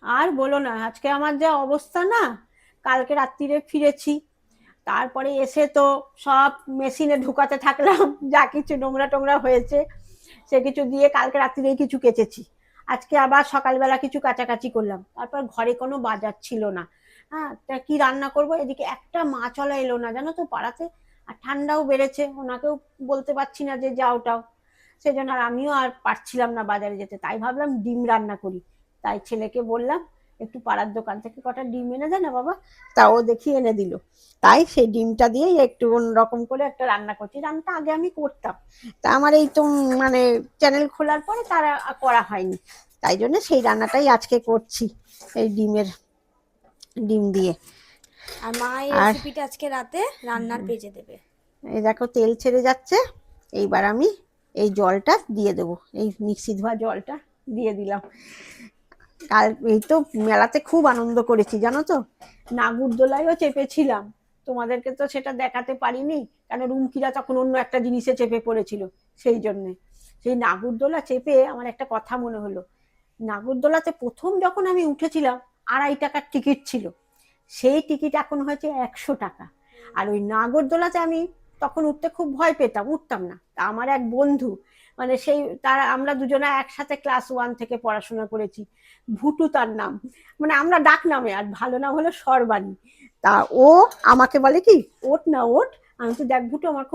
আর বলো না, আজকে আমার যা অবস্থা না, কালকে রাত্রিরে ফিরেছি, তারপরে এসে তো সব মেশিনে ঢুকাতে থাকলাম যা কিছু নোংরা টোংরা হয়েছে সে কিছু দিয়ে কালকে রাত্রিরেই কিছু কেচেছি। আজকে আবার সকালবেলা কিছু কাচাকাচি করলাম, তারপর ঘরে কোনো বাজার ছিল না। হ্যাঁ, তা কি রান্না করব, এদিকে একটা মাছওয়ালা এলো না জানো তো পাড়াতে। আর ঠান্ডাও বেড়েছে, ওনাকেও বলতে পারছি না যে যাওটাও। সেজন্য আর আমিও আর পারছিলাম না বাজারে যেতে, তাই ভাবলাম ডিম রান্না করি। তাই ছেলেকে বললাম একটু পাড়ার দোকান থেকে কটা ডিম এনে দে না বাবা। তাও দেখি এনে দিল। তাই সেই ডিমটা দিয়েই একটু অন্যরকম করে একটা রান্না করছি, রান্নাটা আগে আমি করতাম। তা আমার এই তো মানে চ্যানেল খোলার পরে তার করা হয়নি। তাই জন্য সেই রান্নাটাই আজকে করছি, এই ডিম দিয়ে। আর মা এই আর রেসিপিটা আজকে রাতে রান্নার ভেজে দেবে। এই দেখো তেল ছেড়ে যাচ্ছে। এইবার আমি এই জলটা দিয়ে দেবো, এই মিক্সি ধোয়া জলটা দিয়ে দিলাম। কাল এই তো মেলাতে খুব আনন্দ করেছি জানো তো। নাগরদোলায়ও চেপেছিলাম, তোমাদেরকে তো সেটা দেখাতে পারিনি, কারণ রুমকিরা তখন অন্য একটা জিনিসে চেপে পড়েছিল। সেই জন্যে সেই নাগরদোলা চেপে আমার একটা কথা মনে হলো। নাগরদোলাতে প্রথম যখন আমি উঠেছিলাম 2.5 টাকার টিকিট ছিল, সেই টিকিট এখন হয়েছে 100 টাকা। আর ওই নাগরদোলাতে আমি তখন উঠতে খুব ভয় পেতাম, উঠতাম না। তা আমার এক বন্ধু, মানে সেই তারা আমরা দুজনে একসাথে ক্লাস 1 থেকে পড়াশোনা করেছি, ভুটু তার নাম, মানে আমরা ডাক নামে, আর ভালো নাম হলো সর্বাণী। তা ও আমাকে বলে কি, ওঠ না ওঠ। আমি তো দেখ ভুটু, আমার খুব